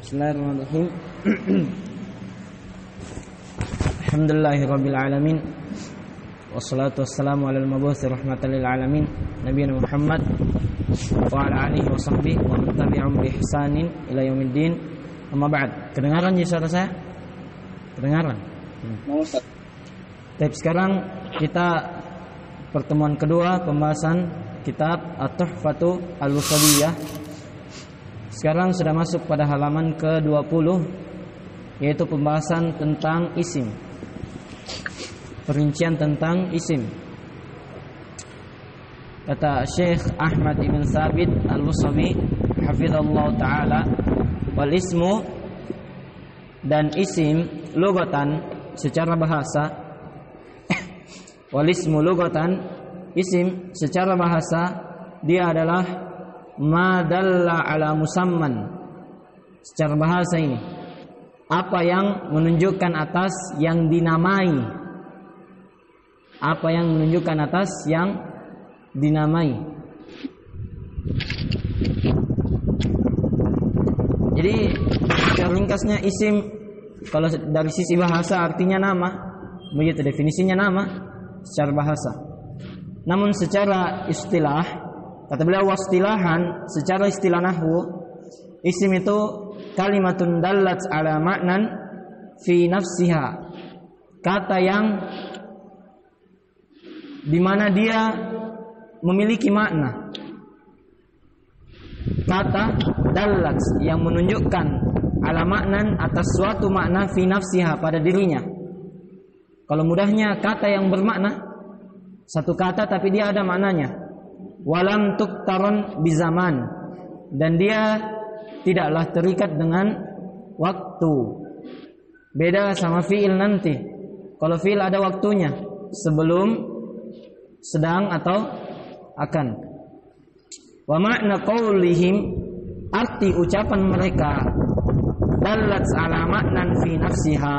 Bismillahirrahmanirrahim. Alhamdulillahirabbil alamin. Wassalatu wassalamu alal mabu'uts rahmatan lil alamin, nabiyina Muhammad wa ala alihi wa sahbihi wa man tabi'ahum bi ihsanin ila yaumiddin. Amma ba'd. Kedengaran ya suara saya? Kedengaran? Baik, sekarang kita pertemuan kedua pembahasan kitab At-Tuhfatu Al-Wasatiyah. Sekarang sudah masuk pada halaman ke-20, yaitu pembahasan tentang isim. Perincian tentang isim. Kata Syekh Ahmad ibn Thabit Al-Musawi hafizallahu taala, wal ismu, dan isim lugatan secara bahasa, wal ismu lugatan, isim secara bahasa dia adalah ma dalla ala musamman. Secara bahasa ini apa yang menunjukkan atas yang dinamai. Apa yang menunjukkan atas yang dinamai. Jadi secara ringkasnya isim kalau dari sisi bahasa artinya nama, begitu definisinya nama secara bahasa. Namun secara istilah, kata beliau, wastilahan, secara istilah nahwu, isim itu kalimatun dallat ala ma'nan fi nafsiha, kata yang dimana dia memiliki makna. Kata dallat yang menunjukkan ala ma'nan atas suatu makna fi nafsiha, pada dirinya. Kalau mudahnya kata yang bermakna, satu kata tapi dia ada maknanya. Walam tuktaron bizaman, dan dia tidaklah terikat dengan waktu. Beda sama fi'il nanti. Kalau fi'il ada waktunya, sebelum, sedang, atau akan. Wa ma'na qaulihim, arti ucapan mereka, dallat ala ma'nan fi nafsiha.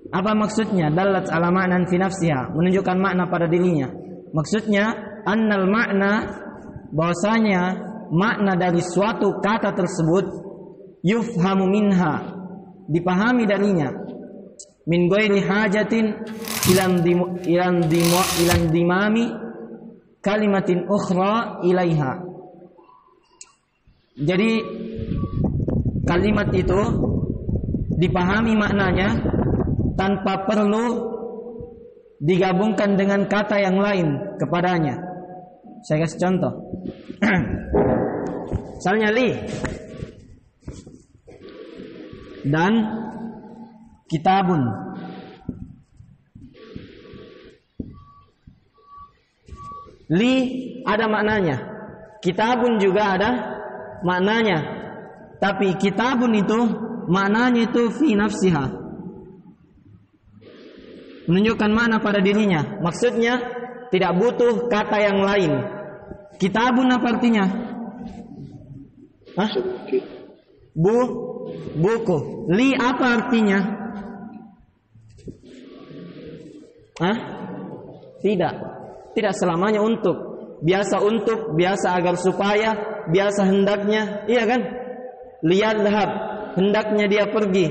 Apa maksudnya dallat ala ma'nan fi nafsiha? Menunjukkan makna pada dirinya. Maksudnya annal makna, bahwasanya makna dari suatu kata tersebut, yufhamu minha, dipahami darinya, min ghairi hajatin ilan dimami kalimatin ukhra ilaiha. Jadi kalimat itu dipahami maknanya tanpa perlu digabungkan dengan kata yang lain kepadanya. Saya kasih contoh. Misalnya li dan kitabun. Li ada maknanya, kitabun juga ada maknanya. Tapi kitabun itu maknanya itu fi nafsiha, menunjukkan makna pada dirinya. Maksudnya tidak butuh kata yang lain. Kitabun apa artinya? Hah? Buku. Li apa artinya? Hah? Tidak selamanya untuk. Biasa untuk, biasa agar supaya, biasa hendaknya, iya kan? Liyadhhab, hendaknya dia pergi.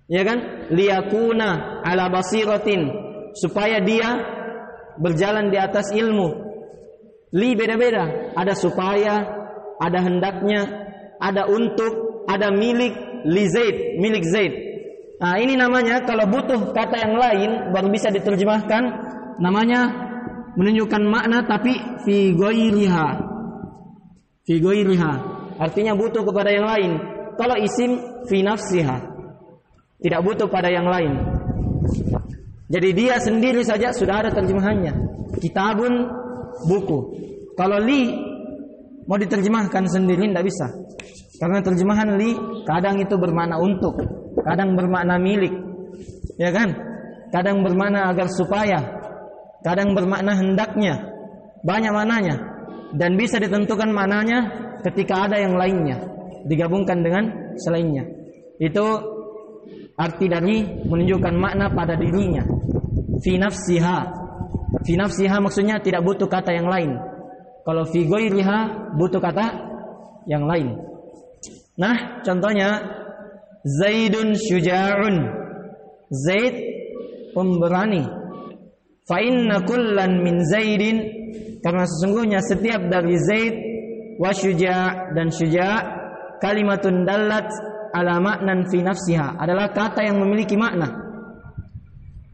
Ya kan? Liyakuna ala basiratin, supaya dia berjalan di atas ilmu. Li beda-beda, ada supaya, ada hendaknya, ada untuk, ada milik, li Zaid, milik Zaid. Nah, ini namanya kalau butuh kata yang lain baru bisa diterjemahkan, namanya menunjukkan makna tapi fi ghairiha. Fi ghairiha artinya butuh kepada yang lain. Kalau isim fi nafsiha, tidak butuh pada yang lain. Jadi dia sendiri saja sudah ada terjemahannya. Kitabun, buku. Kalau li mau diterjemahkan sendiri tidak bisa. Karena terjemahan li kadang itu bermakna untuk, kadang bermakna milik. Ya kan? Kadang bermakna agar supaya, kadang bermakna hendaknya. Banyak maknanya. Dan bisa ditentukan maknanya ketika ada yang lainnya, digabungkan dengan selainnya. Itu arti dari menunjukkan makna pada dirinya. Fi nafsiha. Fi nafsiha maksudnya tidak butuh kata yang lain. Kalau fi ghairiha butuh kata yang lain. Nah, contohnya Zaidun syuja'un. Zaid pemberani. Fa inna kullan min Zaidin, karena sesungguhnya setiap dari Zaid wa syuja' dan syuja' kalimatun dallat ala maknan fi nafsiha, adalah kata yang memiliki makna.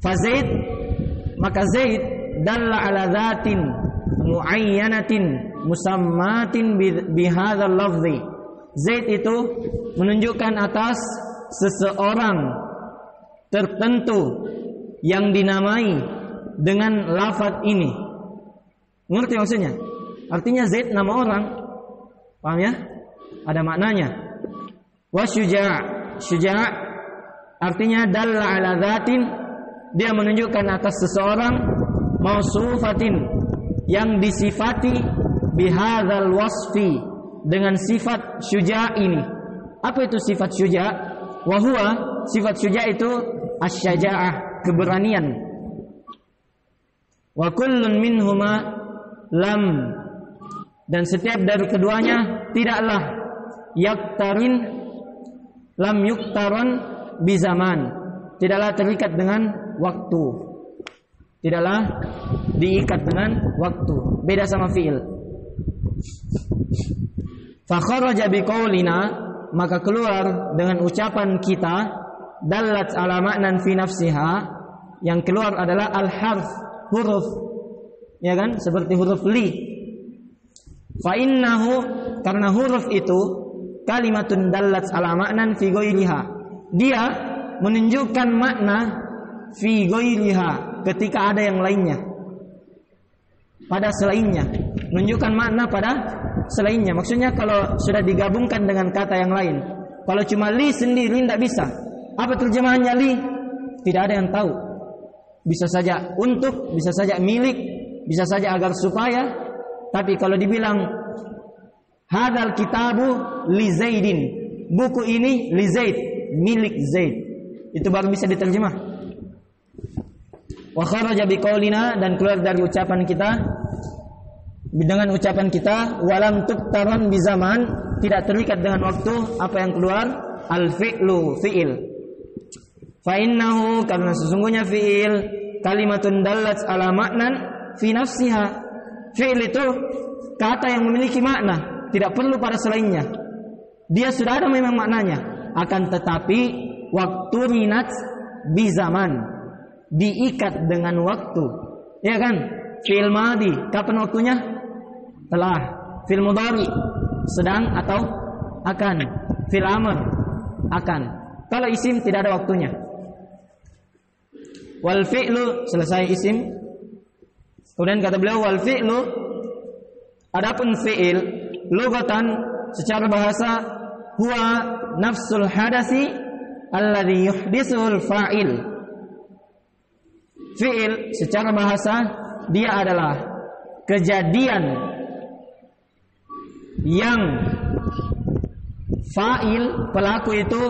Fa Zaid, maka Zaid dalla ala dzatin muayyanatin musammatin bihadzal lafzi. Zaid itu menunjukkan atas seseorang tertentu yang dinamai dengan lafaz ini. Ngerti maksudnya? Artinya Zaid nama orang. Paham ya? Ada maknanya. Wa syuja', syuja' artinya dalla ala dzatin, dia menunjukkan atas seseorang mausufatin yang disifati bihadzal wasfi, dengan sifat syuja' ini. Apa itu sifat syuja'? Wa huwa, sifat syuja' itu asy-syaja'ah, keberanian. Wa kullun minhuma lam, dan setiap dari keduanya tidaklah yaktarin, lam yuktaron bizaman, tidaklah terikat dengan waktu, tidaklah diikat dengan waktu, beda sama fi'il. Fa kharaja biqaulina, maka keluar dengan ucapan kita, dallat ala ma'nan fi nafsiha, yang keluar adalah al-harf, huruf, ya kan, seperti huruf li. Fa innahu, karena huruf itu kalimatun dallat ala ma'nan fi ghairiha, dia menunjukkan makna fi ghairiha, ketika ada yang lainnya, pada selainnya, menunjukkan makna pada selainnya. Maksudnya kalau sudah digabungkan dengan kata yang lain. Kalau cuma li sendiri tidak bisa. Apa terjemahannya li? Tidak ada yang tahu. Bisa saja untuk, bisa saja milik, bisa saja agar supaya. Tapi kalau dibilang hadzal kitabu li Zaidin, buku ini li Zaid, milik Zaid, itu baru bisa diterjemah. Wa kharaja biqaulina, dan keluar dari ucapan kita, dengan ucapan kita, walam tuktaron bizaman, tidak terikat dengan waktu. Apa yang keluar? Al-fi'lu, fi'il. Fa innahu, karena sesungguhnya fi'il kalimatun dallat ala maknan fi nafsiha. Fi'il itu kata yang memiliki makna, tidak perlu pada selainnya. Dia sudah ada memang maknanya, akan tetapi waktu rinat bizaman, diikat dengan waktu. Ya kan? Fi'il madi, kapan waktunya? Telah. Fi'il mudhari, sedang atau akan. Fi'il amr, akan. Kalau isim tidak ada waktunya. Wal fi'lu, selesai isim. Kemudian kata beliau, wal fi'lu, adapun fi'il lughatan, secara bahasa, huwa nafsul hadasi alladhi yuhdisuhul fa'il. Fi'il secara bahasa, dia adalah kejadian yang fa'il, pelaku itu,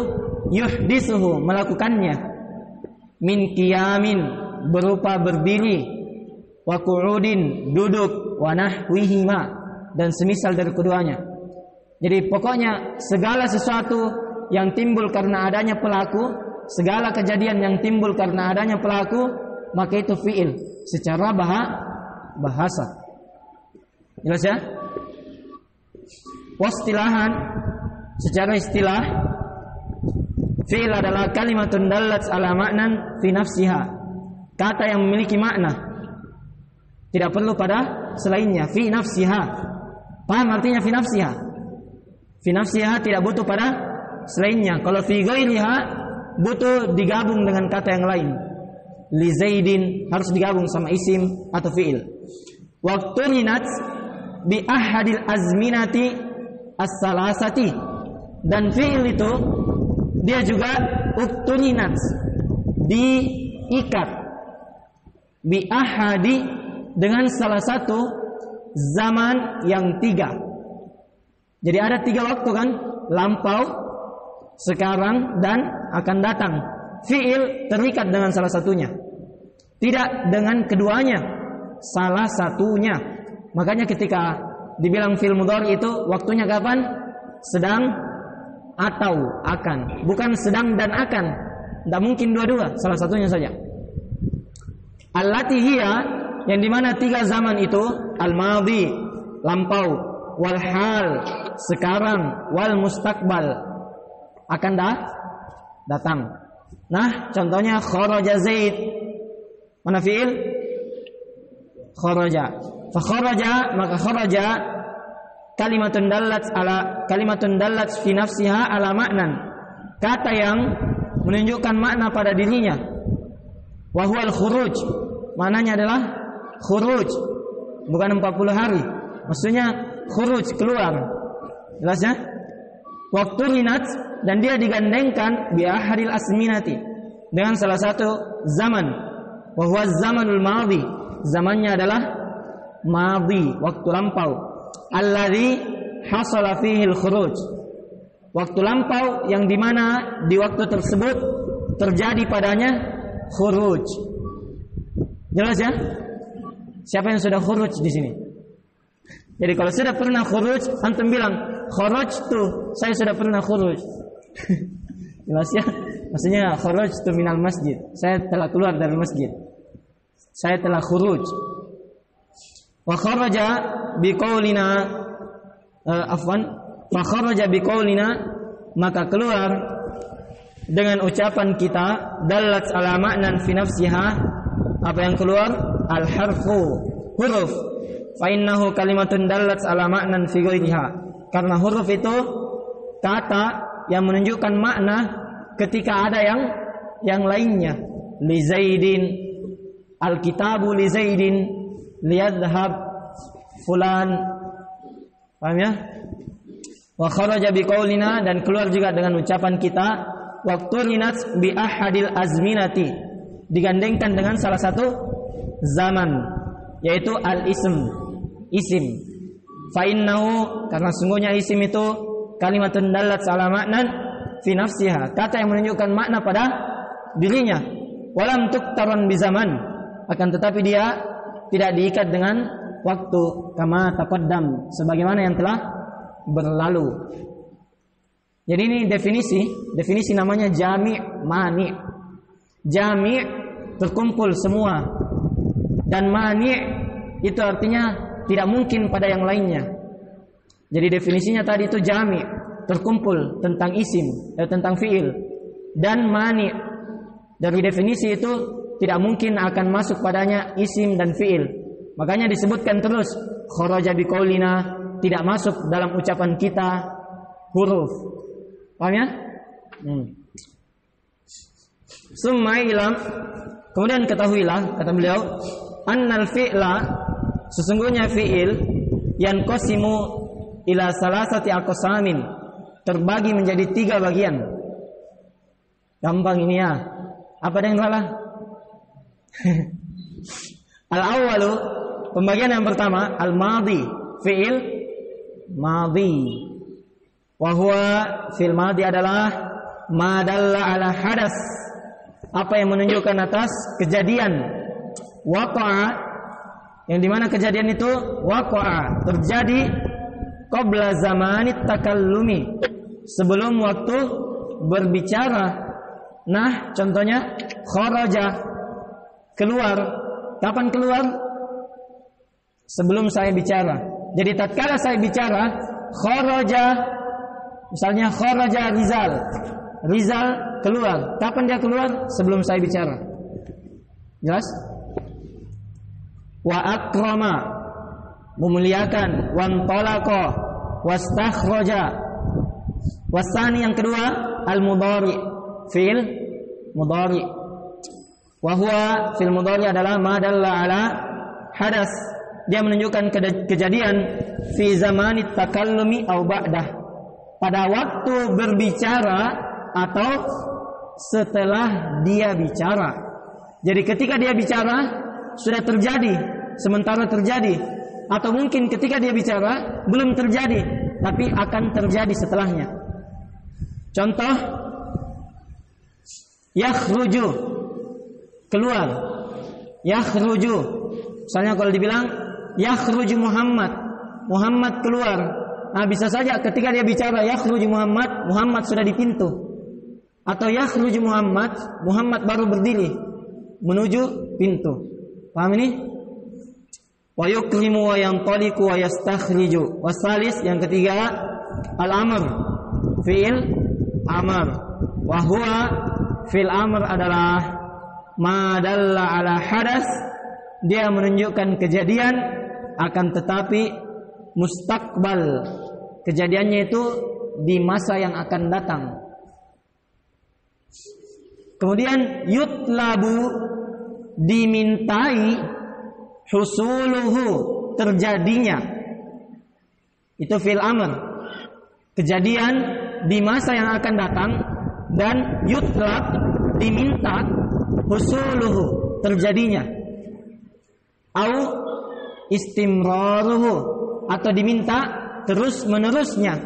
yuhdisuhu, melakukannya, min qiyamin, berupa berdiri, wa qu'udin, duduk, wa nahwihima, dan semisal dari keduanya. Jadi pokoknya segala sesuatu yang timbul karena adanya pelaku, segala kejadian yang timbul karena adanya pelaku, maka itu fi'il secara bahasa. Jelas ya? Wastilahan, secara istilah, fi'il adalah kalimatun dallat ala ma'nan fi nafsiha, kata yang memiliki makna, tidak perlu pada selainnya. Fi nafsiha, paham artinya fi nafsiha? Fi nafsiha tidak butuh pada selainnya. Kalau fi ghairiha butuh digabung dengan kata yang lain. Li Zaidin harus digabung sama isim atau fi'il. Waktu rinat bi ahadil azminati as-salasati, dan fi'il itu dia juga ukturinat, diikat, bi ahadi, dengan salah satu zaman yang tiga. Jadi ada tiga waktu kan, lampau, sekarang, dan akan datang. Fi'il terikat dengan salah satunya, tidak dengan keduanya, salah satunya. Makanya ketika dibilang fi'il mudhari itu waktunya kapan? Sedang atau akan, bukan sedang dan akan. Tidak mungkin dua-dua, salah satunya saja. Allati hiya, yang dimana tiga zaman itu, al-madhi, lampau, wal hal, sekarang, wal mustaqbal, akan datang. Nah, contohnya kharaja Zaid. Mana fi'il? Kharaja. Fa kharaja, maka kharaja kalimatun dallat fi nafsiha ala ma'nan. Kata yang menunjukkan makna pada dirinya. Wa huwal khuruj. Maknanya adalah khuruj. Bukan 40 hari. Maksudnya khuruj, keluar. Jelas ya? Waktu rinat, dan dia digandengkan bi ahadil asminati, dengan salah satu zaman. Wa huwa zamanul madhi. Zamannya adalah madhi, waktu lampau. Alladzi hasala fihi al-khuruj. Waktu lampau yang dimana di waktu tersebut terjadi padanya khuruj. Jelas ya? Siapa yang sudah khuruj di sini? Jadi kalau sudah pernah khuruj, antum bilang kharajtu, saya sudah pernah khuruj. Jelas ya? Maksudnya kharajtu minal masjid, saya telah keluar dari masjid. Saya telah khuruj. Wa kharaja biqaulina fa kharaja biqaulina, maka keluar dengan ucapan kita, dallat ala ma'nan fi nafsiha. Apa yang keluar? Al harfu, huruf. Fa innahu kalimatun dallat ala ma'nan fi ghairiha. Karena huruf itu kata yang menunjukkan makna ketika ada yang lainnya. Li Zaidin, al-kitabu li Zaidin, liyadhhab fulan. Paham ya? Wa kharaja biqaulina, dan keluar juga dengan ucapan kita, waktu rinat bi ahadil azminati, digandengkan dengan salah satu zaman, yaitu al-ism, isim. Fa innahu, karena sungguhnya isim itu kalimatun dallat ala ma'nan fi nafsiha, kata yang menunjukkan makna pada dirinya. Walam tuktaran bi zaman, akan tetapi dia tidak diikat dengan waktu, kama taqaddam, sebagaimana yang telah berlalu. Jadi ini definisi namanya jami' mani'. Jami' terkumpul semua, dan mani' itu artinya tidak mungkin pada yang lainnya. Jadi definisinya tadi itu jami', terkumpul tentang isim, tentang fi'il, dan mani'. Dari definisi itu tidak mungkin akan masuk padanya isim dan fi'il. Makanya disebutkan terus kharaja biqaulina, tidak masuk dalam ucapan kita huruf. Paham ya? Summa ilam, kemudian ketahuilah, kata beliau, annal fi'la, sesungguhnya fi'il yanqasimu ila salasati aqsamin, terbagi menjadi 3 bagian. Gampang ini ya. Apa yang salah? Al-awwalu, pembagian yang pertama, al-madhi, fi'il madhi. Wa huwa fil madhi adalah ma dalla ala hadas, apa yang menunjukkan atas kejadian. Waqa'a, yang dimana kejadian itu waqa'a, terjadi qabla zamanit takallumi, sebelum waktu berbicara. Nah, contohnya kharaja, keluar. Kapan keluar? Sebelum saya bicara. Jadi tatkala saya bicara, kharaja, misalnya kharaja Rizal keluar. Kapan dia keluar? Sebelum saya bicara. Jelas? Wa akrama, memuliakan. Wantalaqa, wastakhraja. Wasani, yang kedua, al-mudhari, fi'il mudhari. Wa huwa fil mudhari adalah ma dalla ala hadas, dia menunjukkan kejadian fi zamanit takallumi au ba'dah, pada waktu berbicara atau setelah dia bicara. Jadi ketika dia bicara sudah terjadi, sementara terjadi, atau mungkin ketika dia bicara belum terjadi tapi akan terjadi setelahnya. Contoh, yakhruju, keluar. Yakhruju, misalnya kalau dibilang yakhruju Muhammad keluar, Nah, bisa saja ketika dia bicara yakhruju Muhammad, Muhammad sudah di pintu. Atau yakhruju Muhammad, Muhammad baru berdiri menuju pintu. Paham ini? Wa yukrimu wa yantaliqu wa yastakhriju. Wasalis yang ketiga al-amr, fi'il amr. Wa huwa fi'il amr adalah ma dalla ala hadas, dia menunjukkan kejadian akan tetapi mustaqbal. Kejadiannya itu di masa yang akan datang. Kemudian yutlabu, dimintai, husuluhu, terjadinya. Itu fi'il amr, kejadian di masa yang akan datang. Dan yutlab, diminta, husuluhu, terjadinya. Au istimraruhu, atau diminta terus menerusnya.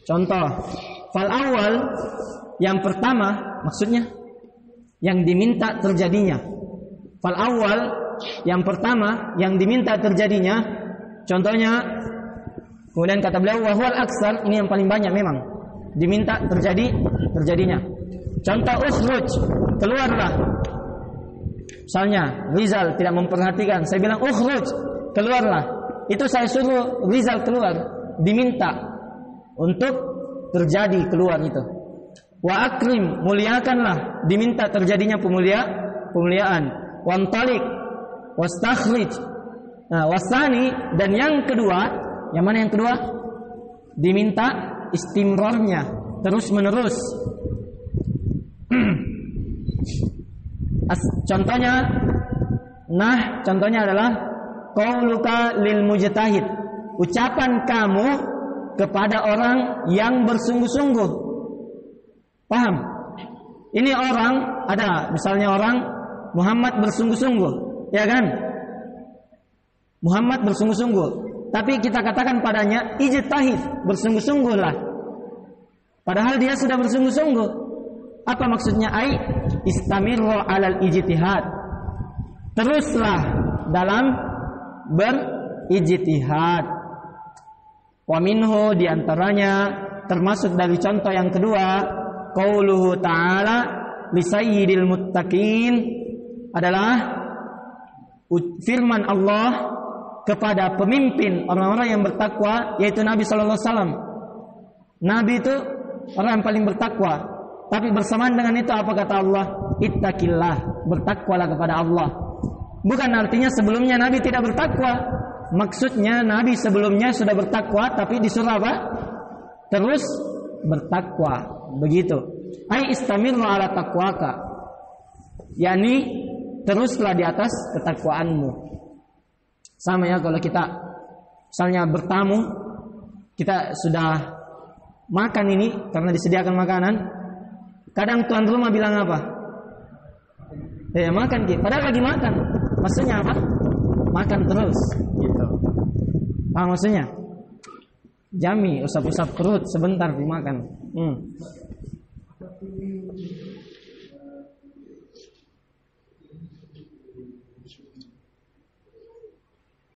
Contoh, fal awal, yang pertama, maksudnya yang diminta terjadinya. Fal awal, yang pertama, yang diminta terjadinya. Contohnya, kemudian kata beliau, wahwal aksar, ini yang paling banyak memang diminta terjadinya. Contoh, ukhruj, keluarlah. Misalnya Rizal tidak memperhatikan, saya bilang ukhruj, keluarlah. Itu saya suruh Rizal keluar, diminta untuk terjadi keluar itu. Wa akrim, muliakanlah, diminta terjadinya pemuliaan. Wantalik, wastakhrij. Nah, wasani, dan yang kedua, yang mana yang kedua? Diminta istimrarnya, terus menerus. Contohnya adalah qauluka lil mujtahid, ucapan kamu kepada orang yang bersungguh-sungguh. Paham? Ini orang, ada misalnya orang Muhammad bersungguh-sungguh, ya kan? Muhammad bersungguh-sungguh, tapi kita katakan padanya ijtahid, bersungguh-sungguhlah. Padahal dia sudah bersungguh-sungguh. Apa maksudnya? Ai istamirru alal ijtihad, teruslah dalam berijtihad. Wa minhu, diantaranya termasuk dari contoh yang kedua, qauluhu ta'ala li sayyidil muttaqin, adalah firman Allah kepada pemimpin orang-orang yang bertakwa, yaitu Nabi sallallahu alaihi wasallam. Nabi itu orang yang paling bertakwa. Tapi bersamaan dengan itu apa kata Allah? Ittaqillah, bertakwalah kepada Allah. Bukan artinya sebelumnya Nabi tidak bertakwa. Maksudnya Nabi sebelumnya sudah bertakwa, tapi disuruh apa? Terus bertakwa. Begitu. Ai istamirru ala taqwaka, yakni teruslah di atas ketakwaanmu. Sama ya, kalau kita misalnya bertamu, kita sudah makan ini karena disediakan makanan. Kadang tuan rumah bilang apa? Ya makan, padahal lagi makan. Maksudnya apa? Makan terus, gitu. Paham maksudnya? Jami, usap-usap perut sebentar dimakan.